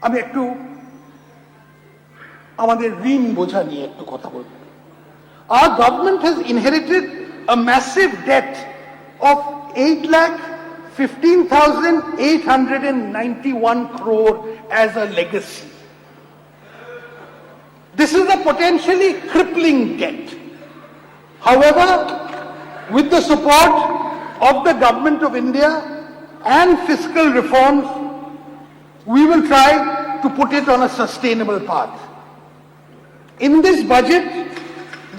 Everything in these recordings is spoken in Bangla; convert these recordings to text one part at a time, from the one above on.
আমি একটু আমাদের ঋণ বোঝা নিয়ে একটু কথা বলব। Our government has inherited a massive debt of 8,15,891 crore as a legacy. This is a potentially crippling debt. However, with the support of the Government of India and fiscal reforms, we will try to put it on a sustainable path. In this budget,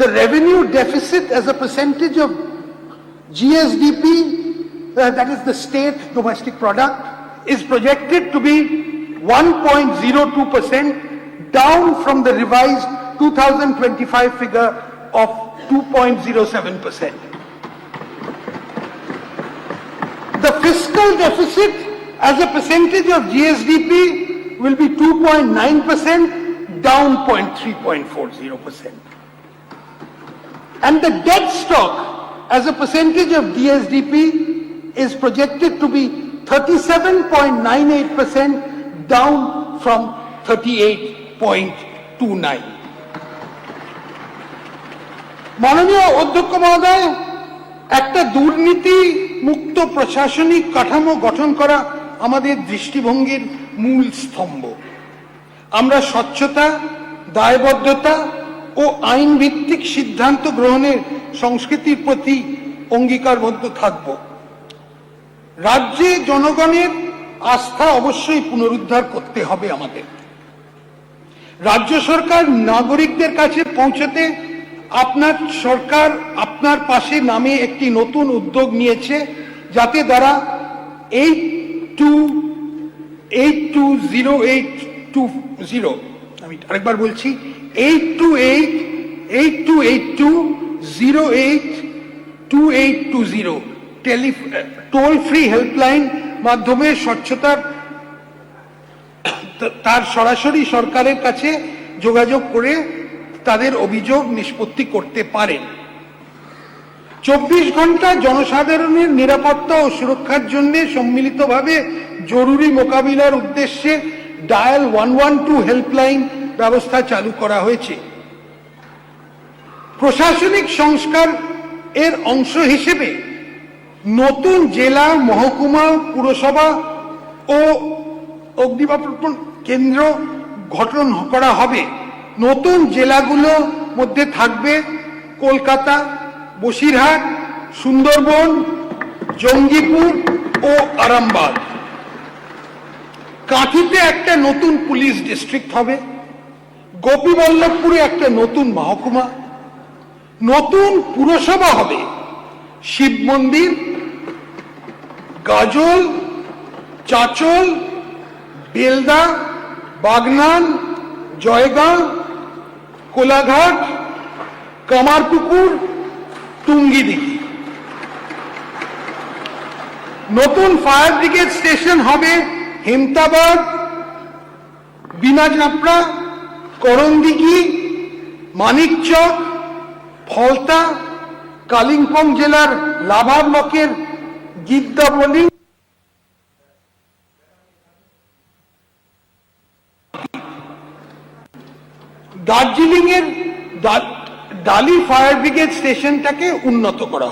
the revenue deficit as a percentage of GSDP, that is the state domestic product, is projected to be 1.02%, down from the revised 2025 figure of 2.07%. The fiscal deficit as a percentage of GSDP will be 2.9%, down 3.40%. And the debt stock as a percentage of GSDP is projected to be 37.98%, down from 38.29. মাননীয় অধ্যক্ষ মহোদয়, একটা দুর্নীতি মুক্ত প্রশাসনিক কাঠামো গঠন করা আমাদের দৃষ্টিভঙ্গির মূল স্তম্ভ। আমরা স্বচ্ছতা, দায়বদ্ধতা ও আইন ভিত্তিক সিদ্ধান্ত গ্রহণের সংস্কৃতির প্রতি অঙ্গীকারবদ্ধ থাকব। রাজ্যে জনগণের আস্থা অবশ্যই পুনরুদ্ধার করতে হবে আমাদের। রাজ্য সরকার নাগরিকদের কাছে পৌঁছতে আপনার সরকার আপনার পাশে নামে একটি নতুন উদ্যোগ নিয়েছে, যাতে দ্বারা 820820, আমি আরেকবার বলছি, 8282082820 টোল ফ্রি হেল্পলাইন মাধ্যমে স্বচ্ছতার তার সরাসরি সরকারের কাছে যোগাযোগ করে তাদের অভিযোগ নিষ্পত্তি করতে পারেন। 24 ঘন্টা জনসাধারণের নিরাপত্তা ও সুরক্ষার জন্য সম্মিলিতভাবে জরুরি মোকাবিলার উদ্দেশ্যে ডায়াল 112 হেল্পলাইন ব্যবস্থা চালু করা হয়েছে। প্রশাসনিক সংস্কার এর অংশ হিসেবে নতুন জেলা, মহকুমা, পুরসভা ও অগ্নিনির্বাপন কেন্দ্র গঠন করা হবে। নতুন জেলাগুলোর মধ্যে থাকবে কলকাতা, বসিরহাট, সুন্দরবন, জঙ্গিপুর ও আরামবাগ। কাঁথিতে একটা নতুন পুলিশ ডিস্ট্রিক্ট হবে। গোপীবল্লভপুরে একটা নতুন মহকুমা, নতুন পুরসভা হবে। শিব মন্দির, গাজল, চাচল, বেলদা, বাগনান, জয়গাঁ, কোলাঘাট, কামারপুকুর, টুঙ্গিদিঘি। নতুন ফায়ার ব্রিগেড স্টেশন হবে হেমতাবাদ, বিনাচাপড়া, করণদিঘি, মানিকচক, ফলতা, কালিম্পং জেলার লাভা ব্লকের গিদ্দাবলি, দার্জিলিং এর ডালি ফায়ার ব্রিগেড স্টেশনটাকে উন্নত করা।